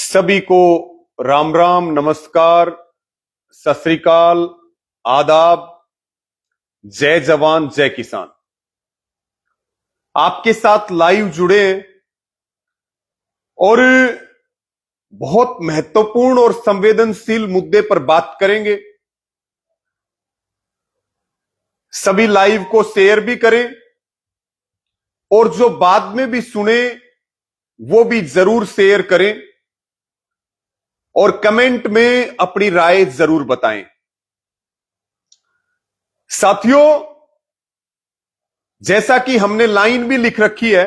सभी को राम राम, नमस्कार, सत श्री अकाल, आदाब, जय जवान जय किसान। आपके साथ लाइव जुड़े और बहुत महत्वपूर्ण और संवेदनशील मुद्दे पर बात करेंगे। सभी लाइव को शेयर भी करें और जो बाद में भी सुने वो भी जरूर शेयर करें और कमेंट में अपनी राय जरूर बताएं। साथियों, जैसा कि हमने लाइन भी लिख रखी है,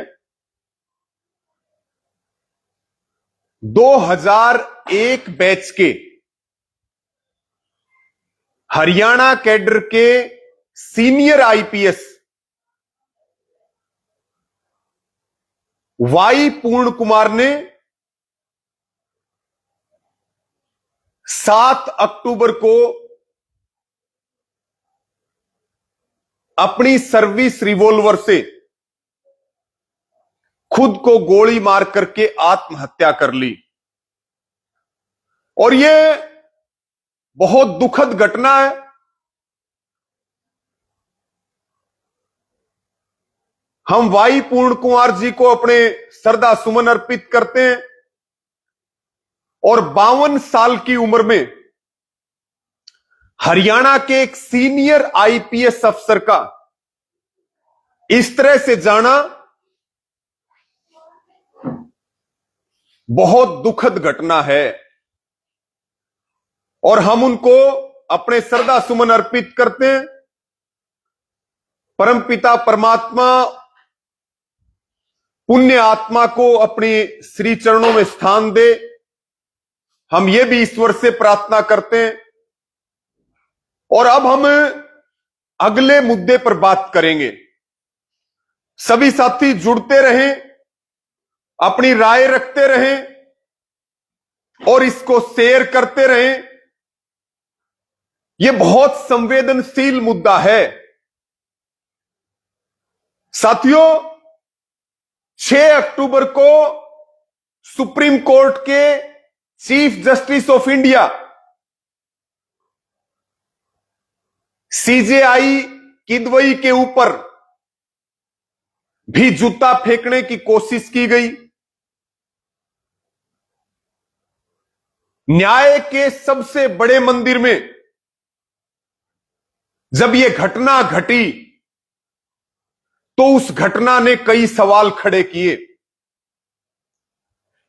2001 बैच के हरियाणा कैडर के सीनियर आईपीएस वाई पूर्ण कुमार ने 7 अक्टूबर को अपनी सर्विस रिवॉल्वर से खुद को गोली मार करके आत्महत्या कर ली। और यह बहुत दुखद घटना है। हम वाई पूर्ण कुमार जी को अपने श्रद्धा सुमन अर्पित करते हैं और 52 साल की उम्र में हरियाणा के एक सीनियर आईपीएस अफसर का इस तरह से जाना बहुत दुखद घटना है और हम उनको अपने श्रद्धा सुमन अर्पित करते हैं। परमपिता परमात्मा पुण्य आत्मा को अपनी श्री चरणों में स्थान दे, हम ये भी ईश्वर से प्रार्थना करते हैं। और अब हम अगले मुद्दे पर बात करेंगे। सभी साथी जुड़ते रहें, अपनी राय रखते रहें और इसको शेयर करते रहें। यह बहुत संवेदनशील मुद्दा है। साथियों, 6 अक्टूबर को सुप्रीम कोर्ट के chief justice of India CJI Kidwai के ऊपर भी जूता फेंकने की कोशिश की गई। न्याय के सबसे बड़े मंदिर में जब यह घटना घटी तो उस घटना ने कई सवाल खड़े किए।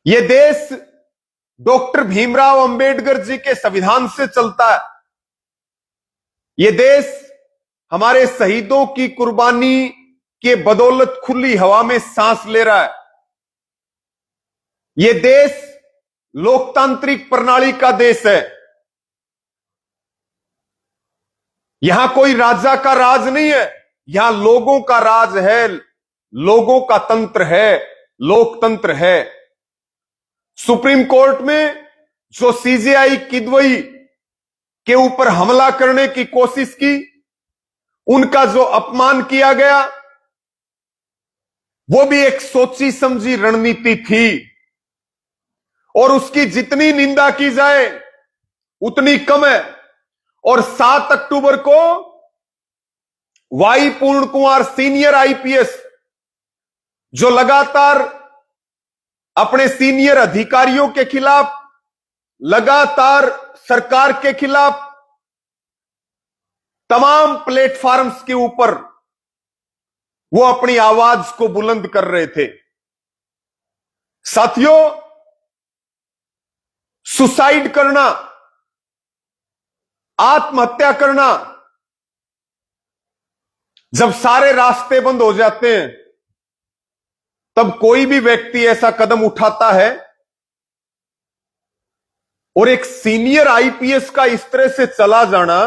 यह देश डॉक्टर भीमराव अंबेडकर जी के संविधान से चलता है। यह देश हमारे शहीदों की कुर्बानी के बदौलत खुली हवा में सांस ले रहा है। यह देश लोकतांत्रिक प्रणाली का देश है। यहां कोई राजा का राज नहीं है, यहां लोगों का राज है, लोगों का तंत्र है, लोकतंत्र है। सुप्रीम कोर्ट में जो सीजेआई किदवई के ऊपर हमला करने की कोशिश की, उनका जो अपमान किया गया, वो भी एक सोची समझी रणनीति थी और उसकी जितनी निंदा की जाए उतनी कम है। और 7 अक्टूबर को वाई पूर्ण कुमार सीनियर आईपीएस जो लगातार अपने सीनियर अधिकारियों के खिलाफ, लगातार सरकार के खिलाफ तमाम प्लेटफॉर्म्स के ऊपर वो अपनी आवाज को बुलंद कर रहे थे। साथियों, सुसाइड करना, आत्महत्या करना, जब सारे रास्ते बंद हो जाते हैं तब कोई भी व्यक्ति ऐसा कदम उठाता है। और एक सीनियर आईपीएस का इस तरह से चला जाना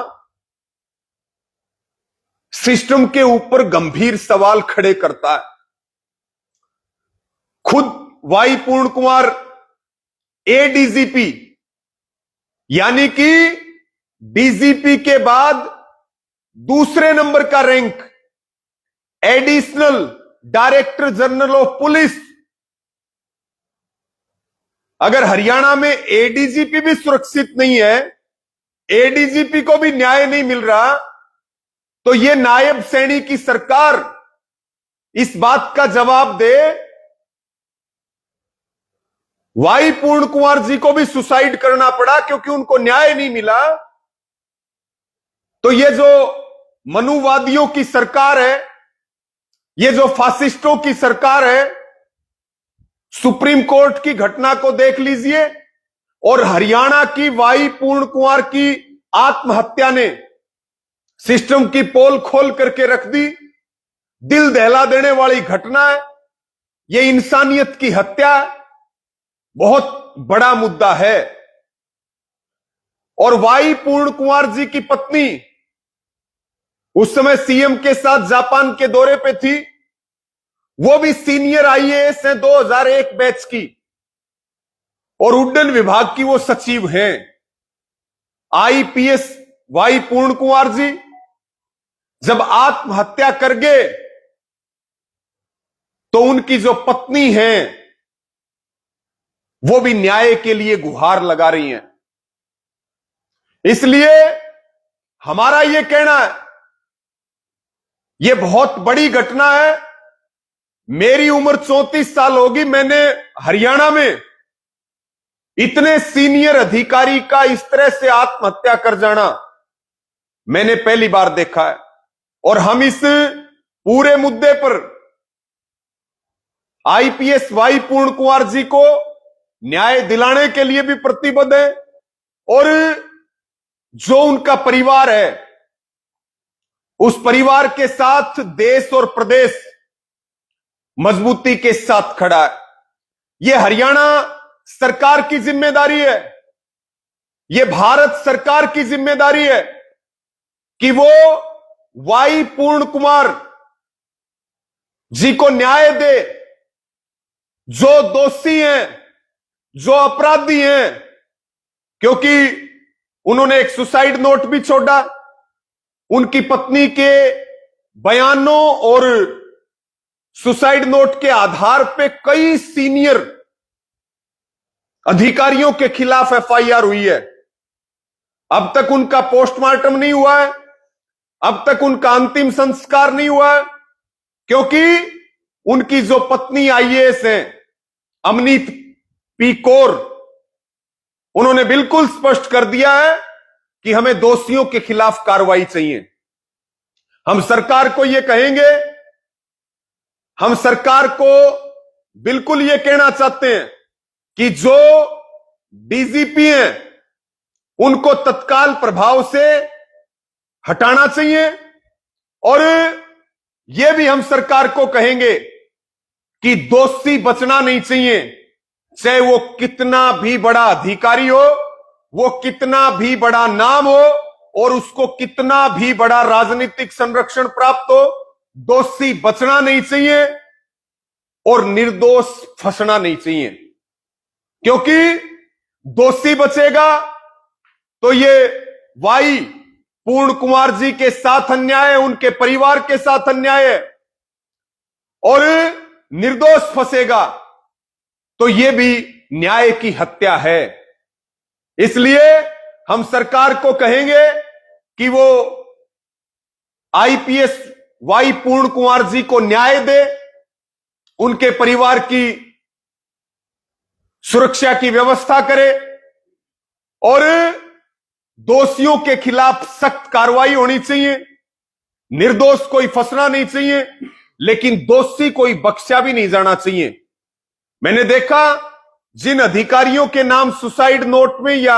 सिस्टम के ऊपर गंभीर सवाल खड़े करता है। खुद वाई पूर्ण कुमार एडीजीपी यानी कि डीजीपी के बाद दूसरे नंबर का rank additional director general of police, अगर हरियाणा में एडीजीपी भी सुरक्षित नहीं है, एडीजीपी को भी न्याय नहीं मिल रहा, तो यह नायब सैनी की सरकार इस बात का जवाब दे। वाई पूर्ण कुंवर जी को भी सुसाइड करना पड़ा क्योंकि उनको न्याय नहीं मिला। तो ये जो मनुवादियों की सरकार है, ये जो फासिस्टों की सरकार है, सुप्रीम कोर्ट की घटना को देख लीजिए और हरियाणा की वाई पूर्ण कुंवर की आत्महत्या ने सिस्टम की पोल खोल करके रख दी। दिल दहला देने वाली घटना है, यह इंसानियत की हत्या है, बहुत बड़ा मुद्दा है। और वाई पूर्ण कुंवर जी की पत्नी उस समय सीएम के साथ जापान के दौरे पे थी, वो भी सीनियर आईएएस है 2001 बैच की और उड्डयन विभाग की वो सचिव हैं। आईपीएस वाई पूर्ण कुंवर जी जब आत्महत्या कर गए तो उनकी जो पत्नी है वो भी न्याय के लिए गुहार लगा रही हैं। इसलिए हमारा यह कहना है, यह बहुत बड़ी घटना है। मेरी उम्र 34 साल होगी, मैंने हरियाणा में इतने सीनियर अधिकारी का इस तरह से आत्महत्या कर जाना मैंने पहली बार देखा है। और हम इस पूरे मुद्दे पर आईपीएस वाई पूर्ण कुंवर जी को न्याय दिलाने के लिए भी प्रतिबद्ध है और जो उनका परिवार है उस परिवार के साथ देश और प्रदेश मजबूती के साथ खड़ा है। यह हरियाणा सरकार की जिम्मेदारी है, यह भारत सरकार की जिम्मेदारी है कि वो वाई पूर्ण कुंवर जी को न्याय दे। जो दोषी हैं, जो अपराधी हैं, क्योंकि उन्होंने एक सुसाइड नोट भी छोड़ा, उनकी पत्नी के बयानों और सुसाइड नोट के आधार पे कई सीनियर अधिकारियों के खिलाफ एफआईआर हुई है। अब तक उनका पोस्टमार्टम नहीं हुआ है, अब तक उनका अंतिम संस्कार नहीं हुआ है, क्योंकि उनकी जो पत्नी आईएएस है अमनीत पी कौर, उन्होंने बिल्कुल स्पष्ट कर दिया है कि हमें दोषियों के खिलाफ कार्रवाई चाहिए। हम सरकार को यह कहेंगे, हम सरकार को बिल्कुल यह कहना चाहते हैं कि जो डीजीपी हैं उनको तत्काल प्रभाव से हटाना चाहिए। और यह भी हम सरकार को कहेंगे कि दोषी बचना नहीं चाहिए, चाहे वो कितना भी बड़ा अधिकारी हो, वो कितना भी बड़ा नाम हो और उसको कितना भी बड़ा राजनीतिक संरक्षण प्राप्त हो, दोषी बचना नहीं चाहिए और निर्दोष फंसना नहीं चाहिए। क्योंकि दोषी बचेगा तो ये वाई पूर्ण कुंवर जी के साथ अन्याय है, उनके परिवार के साथ अन्याय है, और निर्दोष फंसेगा तो यह भी न्याय की हत्या है। इसलिए हम सरकार को कहेंगे कि वो आईपीएस वाई पूर्ण कुंवर जी को न्याय दे, उनके परिवार की सुरक्षा की व्यवस्था करे और दोषियों के खिलाफ सख्त कार्रवाई होनी चाहिए। निर्दोष कोई फंसना नहीं चाहिए, लेकिन दोषी कोई बख्शा भी नहीं जाना चाहिए। मैंने देखा जिन अधिकारियों के नाम सुसाइड नोट में या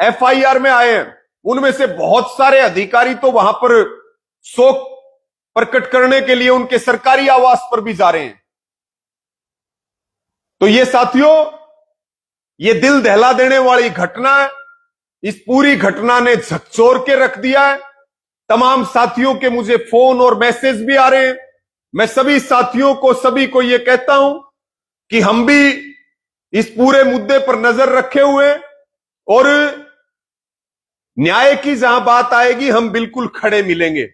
एफआईआर में आए हैं, उनमें से बहुत सारे अधिकारी तो वहां पर शोक प्रकट करने के लिए उनके सरकारी आवास पर भी जा रहे हैं। तो ये साथियों, ये दिल दहला देने वाली घटना है। इस पूरी घटना ने झकझोर के रख दिया है। तमाम साथियों के मुझे फोन और मैसेज भी आ रहे हैं। मैं सभी साथियों को, सभी को यह कहता हूं कि हम भी इस पूरे मुद्दे पर नजर रखे हुए हैं और न्याय की जहां बात आएगी हम बिल्कुल खड़े मिलेंगे।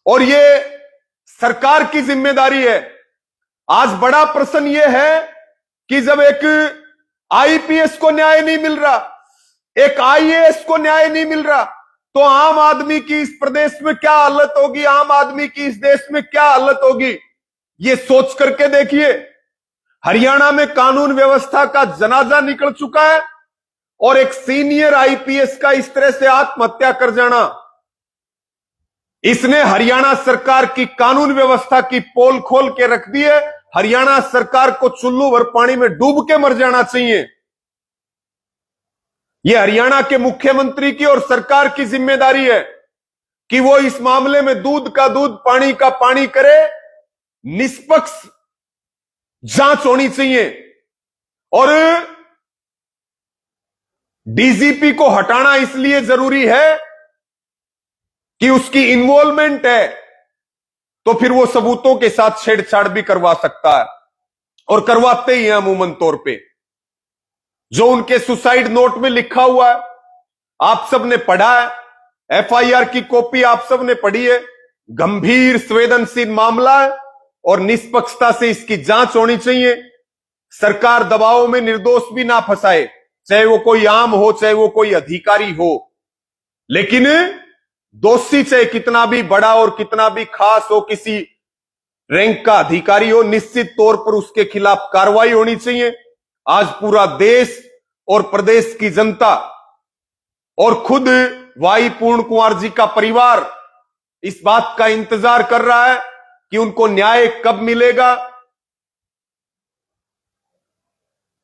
और यह सरकार की जिम्मेदारी है। आज बड़ा प्रश्न यह है कि जब एक आईपीएस को न्याय नहीं मिल रहा, एक आईएएस को न्याय नहीं मिल रहा, तो आम आदमी की इस प्रदेश में क्या हालत होगी, आम आदमी की इस देश में क्या हालत होगी, ये सोच करके देखिए। हरियाणा में कानून व्यवस्था का जनाजा निकल चुका है और एक सीनियर आईपीएस का इस तरह से आत्महत्या कर जाना, इसने हरियाणा सरकार की कानून व्यवस्था की पोल खोल के रख दी है। हरियाणा सरकार को चुल्लू भर पानी में डूब के मर जाना चाहिए। यह हरियाणा के मुख्यमंत्री की और सरकार की जिम्मेदारी है कि वो इस मामले में दूध का दूध पानी का पानी करे, निष्पक्ष जांच होनी चाहिए। और डीजीपी को हटाना इसलिए जरूरी है कि उसकी इन्वॉल्वमेंट है, तो फिर वो सबूतों के साथ छेड़छाड़ भी करवा सकता है और करवाते ही हैं अमूमन तौर पे। जो उनके सुसाइड नोट में लिखा हुआ है आप सबने पढ़ा है, एफआईआर की कॉपी आप सबने पढ़ी है। गंभीर संवेदनशील मामला है और निष्पक्षता से इसकी जांच होनी चाहिए। सरकार दबाव में निर्दोष भी ना फंसाए, चाहे वो कोई आम हो चाहे वो कोई अधिकारी हो, लेकिन दोषी चाहे कितना भी बड़ा और कितना भी खास हो, किसी रैंक का अधिकारी हो, निश्चित तौर पर उसके खिलाफ कार्रवाई होनी चाहिए। आज पूरा देश और प्रदेश की जनता और खुद वाई पूर्ण कुंवर जी का परिवार इस बात का इंतजार कर रहा है कि उनको न्याय कब मिलेगा,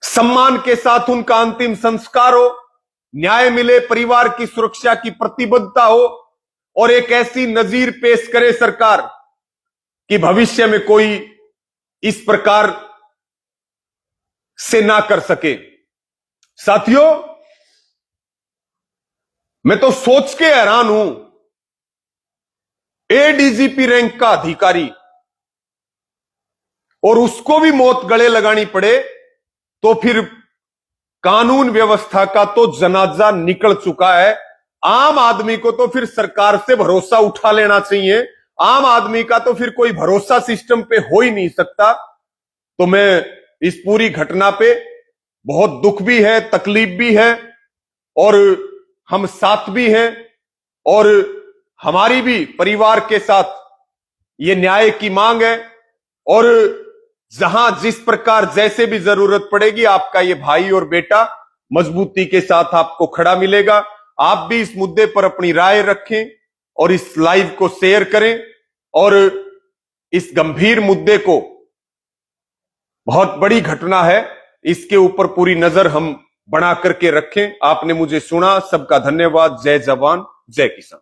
सम्मान के साथ उनका अंतिम संस्कार हो, न्याय मिले, परिवार की सुरक्षा की प्रतिबद्धता हो और एक ऐसी नजीर पेश करे सरकार कि भविष्य में कोई इस प्रकार से ना कर सके। साथियों, मैं तो सोच के हैरान हूं, एडीजीपी रैंक का अधिकारी और उसको भी मौत गले लगानी पड़े, तो फिर कानून व्यवस्था का तो जनाजा निकल चुका है। आम आदमी को तो फिर सरकार से भरोसा उठा लेना चाहिए। आम आदमी का तो फिर कोई भरोसा सिस्टम पे हो ही नहीं सकता। तो मैं इस पूरी घटना पे बहुत दुख भी है, तकलीफ भी है और हम साथ भी हैं और हमारी भी परिवार के साथ ये न्याय की मांग है और जहां जिस प्रकार जैसे भी जरूरत पड़ेगी आपका ये भाई और बेटा मजबूती के साथ आपको खड़ा मिलेगा। आप भी इस मुद्दे पर अपनी राय रखें और इस लाइव को शेयर करें और इस गंभीर मुद्दे को, बहुत बड़ी घटना है, इसके ऊपर पूरी नजर हम बना करके रखें। आपने मुझे सुना, सबका धन्यवाद। जय जवान जय किसान।